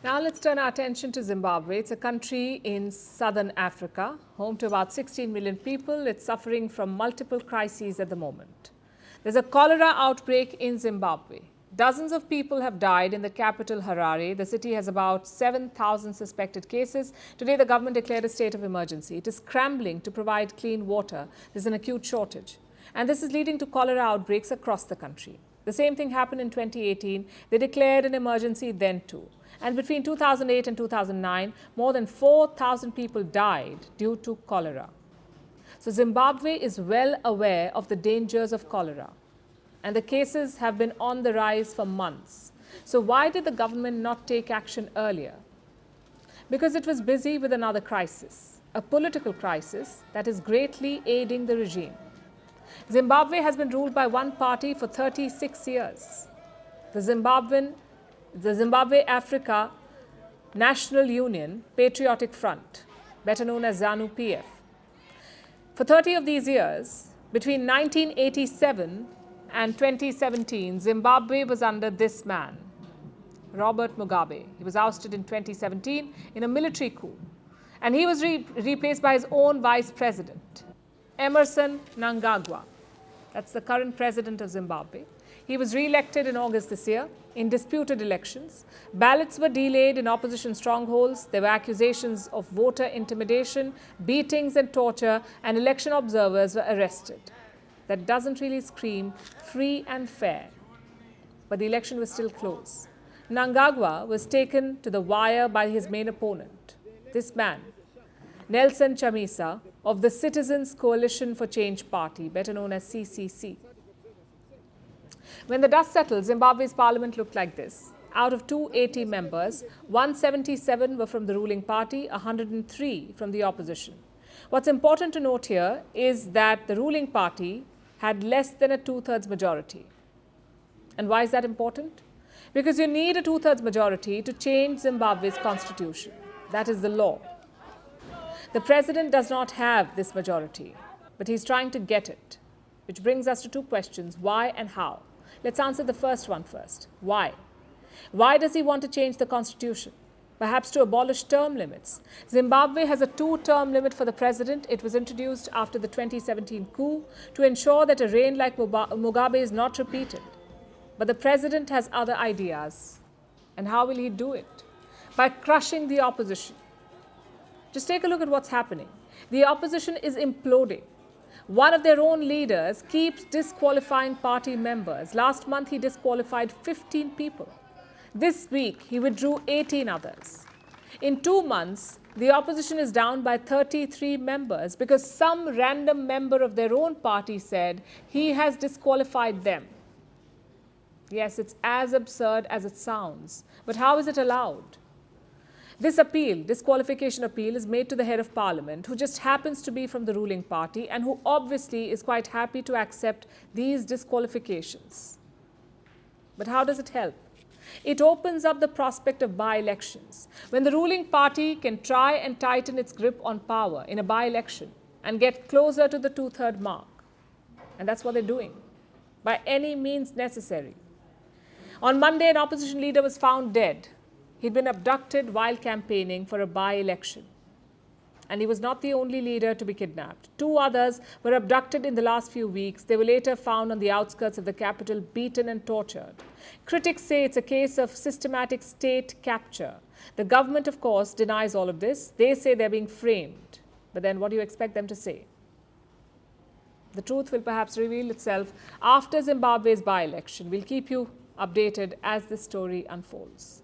Now let's turn our attention to Zimbabwe. It's a country in southern Africa, home to about 16 million people. It's suffering from multiple crises at the moment. There's a cholera outbreak in Zimbabwe. Dozens of people have died in the capital, Harare. The city has about 7,000 suspected cases. Today, the government declared a state of emergency. It is scrambling to provide clean water. There's an acute shortage. And this is leading to cholera outbreaks across the country. The same thing happened in 2018. They declared an emergency then too. And between 2008 and 2009, more than 4,000 people died due to cholera. So Zimbabwe is well aware of the dangers of cholera. And the cases have been on the rise for months. So why did the government not take action earlier? Because it was busy with another crisis, a political crisis that is greatly aiding the regime. Zimbabwe has been ruled by one party for 36 years. The Zimbabwe Africa National Union Patriotic Front, better known as ZANU-PF. For 30 of these years, between 1987 and 2017, Zimbabwe was under this man, Robert Mugabe. He was ousted in 2017 in a military coup, and he was replaced by his own vice president, Emmerson Mnangagwa. That's the current president of Zimbabwe. He was re-elected in August this year in disputed elections. Ballots were delayed in opposition strongholds. There were accusations of voter intimidation, beatings and torture, and election observers were arrested. That doesn't really scream free and fair. But the election was still close. Mnangagwa was taken to the wire by his main opponent, this man, Nelson Chamisa, of the Citizens Coalition for Change Party, better known as CCC. When the dust settled, Zimbabwe's parliament looked like this. Out of 280 members, 177 were from the ruling party, 103 from the opposition. What's important to note here is that the ruling party had less than a two-thirds majority. And why is that important? Because you need a two-thirds majority to change Zimbabwe's constitution. That is the law. The president does not have this majority, but he's trying to get it, which brings us to two questions: why and how? Let's answer the first one first. Why? Why does he want to change the constitution? Perhaps to abolish term limits. Zimbabwe has a two-term limit for the president. It was introduced after the 2017 coup to ensure that a reign like Mugabe is not repeated. But the president has other ideas. And how will he do it? By crushing the opposition. Just take a look at what's happening. The opposition is imploding. One of their own leaders keeps disqualifying party members. Last month, he disqualified 15 people. This week, he withdrew 18 others. In 2 months, the opposition is down by 33 members because some random member of their own party said he has disqualified them. Yes, it's as absurd as it sounds. But how is it allowed? This appeal, disqualification appeal, is made to the head of parliament, who just happens to be from the ruling party and who obviously is quite happy to accept these disqualifications. But how does it help? It opens up the prospect of by-elections. When the ruling party can try and tighten its grip on power in a by-election and get closer to the two-thirds mark. And that's what they're doing, by any means necessary. On Monday, an opposition leader was found dead. He'd been abducted while campaigning for a by-election. And he was not the only leader to be kidnapped. 2 others were abducted in the last few weeks. They were later found on the outskirts of the capital, beaten and tortured. Critics say it's a case of systematic state capture. The government, of course, denies all of this. They say they're being framed. But then what do you expect them to say? The truth will perhaps reveal itself after Zimbabwe's by-election. We'll keep you updated as this story unfolds.